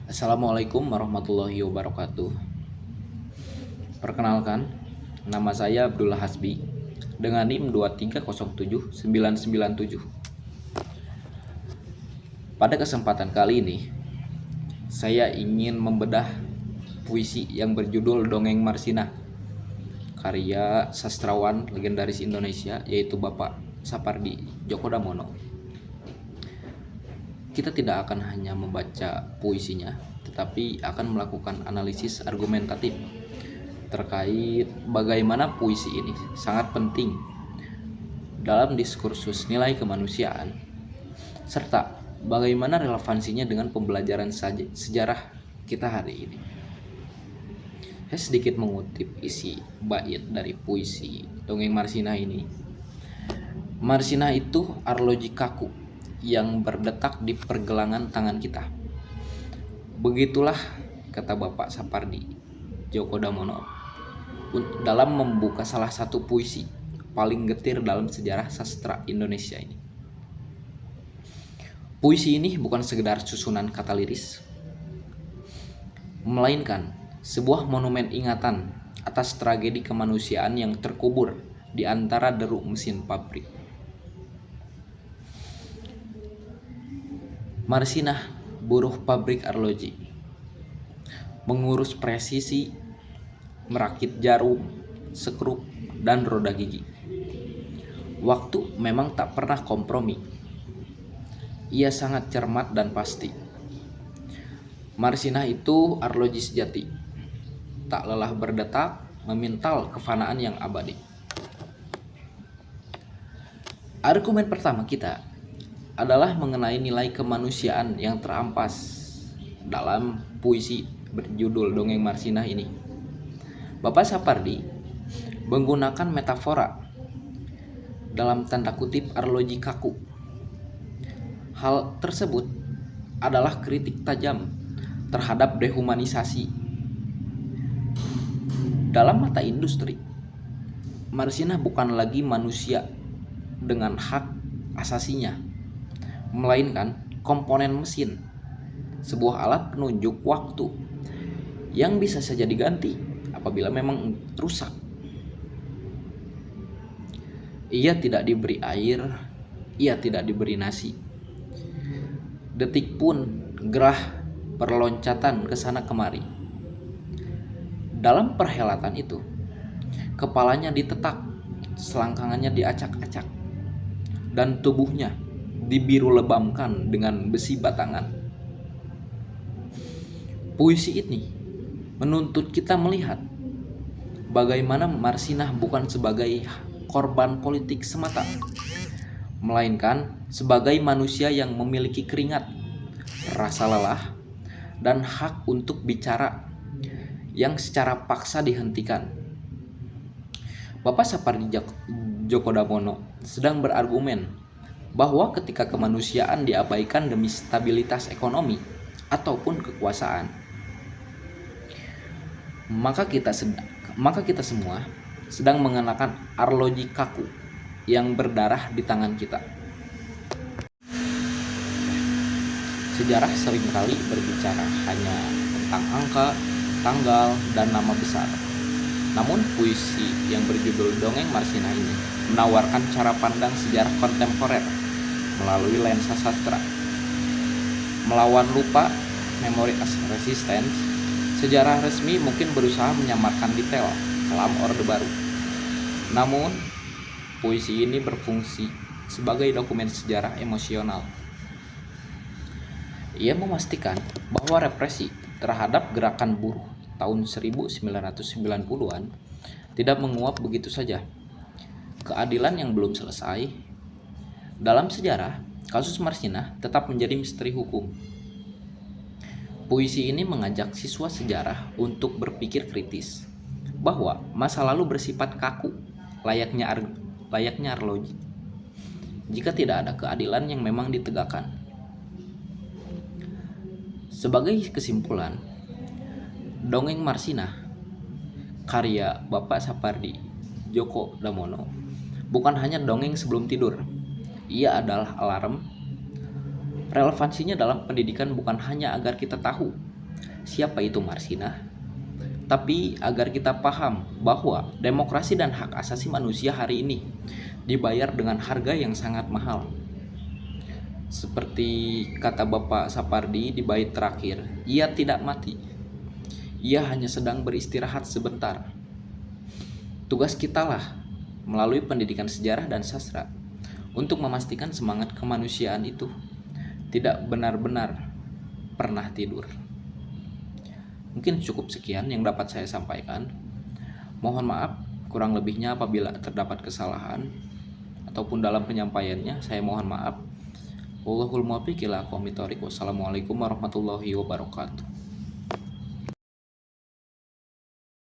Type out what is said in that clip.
Assalamualaikum warahmatullahi wabarakatuh. Perkenalkan, nama saya Abdullah Hasbi dengan NIM 2307997. Pada kesempatan kali ini, saya ingin membedah puisi yang berjudul Dongeng Marsinah, karya sastrawan legendaris Indonesia yaitu Bapak Sapardi Djoko Damono. Kita tidak akan hanya membaca puisinya, tetapi akan melakukan analisis argumentatif terkait bagaimana puisi ini sangat penting dalam diskursus nilai kemanusiaan, serta bagaimana relevansinya dengan pembelajaran sejarah kita hari ini. Saya sedikit mengutip isi bait dari puisi Dongeng Marsinah ini. Marsinah itu arloji kaku yang berdetak di pergelangan tangan kita. Begitulah kata Bapak Sapardi Djoko Damono dalam membuka salah satu puisi paling getir dalam sejarah sastra Indonesia ini. Puisi ini bukan sekedar susunan kata liris, melainkan sebuah monumen ingatan atas tragedi kemanusiaan yang terkubur di antara deru mesin pabrik. Marsinah, buruh pabrik arloji, mengurus presisi, merakit jarum, sekrup, dan roda gigi. Waktu memang tak pernah kompromi. Ia sangat cermat dan pasti. Marsinah itu arloji sejati, tak lelah berdetak, memintal kefanaan yang abadi. Argumen pertama kita adalah mengenai nilai kemanusiaan yang terampas dalam puisi berjudul Dongeng Marsinah ini. Bapak Sapardi menggunakan metafora dalam tanda kutip arloji kaku. Hal tersebut adalah kritik tajam terhadap dehumanisasi. Dalam mata industri, Marsinah bukan lagi manusia dengan hak asasinya, melainkan komponen mesin, sebuah alat penunjuk waktu yang bisa saja diganti apabila memang rusak. Ia tidak diberi air, ia tidak diberi nasi. Detik pun gerah perloncatan ke sana kemari. Dalam perhelatan itu, kepalanya ditetak, selangkangannya diacak-acak, dan tubuhnya dibiru lebamkan dengan besi batangan. Puisi ini menuntut kita melihat bagaimana Marsinah bukan sebagai korban politik semata, melainkan sebagai manusia yang memiliki keringat, rasa lelah, dan hak untuk bicara yang secara paksa dihentikan. Bapak Sapardi Djoko Damono sedang berargumen bahwa ketika kemanusiaan diabaikan demi stabilitas ekonomi ataupun kekuasaan, maka kita semua sedang mengenakan arloji kaku yang berdarah di tangan kita. Sejarah seringkali berbicara hanya tentang angka, tanggal, dan nama besar. Namun puisi yang berjudul Dongeng Marsinah ini menawarkan cara pandang sejarah kontemporer melalui lensa sastra. Melawan lupa, memory as resistance, sejarah resmi mungkin berusaha menyamarkan detail kelam Orde Baru. Namun, puisi ini berfungsi sebagai dokumen sejarah emosional. Ia memastikan bahwa represi terhadap gerakan buruh tahun 1990-an tidak menguap begitu saja. Keadilan yang belum selesai. Dalam sejarah, kasus Marsinah tetap menjadi misteri hukum. Puisi ini mengajak siswa sejarah untuk berpikir kritis bahwa masa lalu bersifat kaku, layaknya arloji, jika tidak ada keadilan yang memang ditegakkan. Sebagai kesimpulan, Dongeng Marsinah, karya Bapak Sapardi Djoko Damono, bukan hanya dongeng sebelum tidur. Ia adalah alarm. Relevansinya dalam pendidikan bukan hanya agar kita tahu siapa itu Marsinah. Tapi agar kita paham bahwa demokrasi dan hak asasi manusia hari ini dibayar dengan harga yang sangat mahal. Seperti kata Bapak Sapardi di bait terakhir, ia tidak mati. Ia hanya sedang beristirahat sebentar. Tugas kitalah melalui pendidikan sejarah dan sastra untuk memastikan semangat kemanusiaan itu tidak benar-benar pernah tidur. Mungkin cukup sekian yang dapat saya sampaikan. Mohon maaf kurang lebihnya apabila terdapat kesalahan ataupun dalam penyampaiannya, saya mohon maaf. Wallahul muwaffiq ila aqwamit thoriq. Wassalamualaikum warahmatullahi wabarakatuh.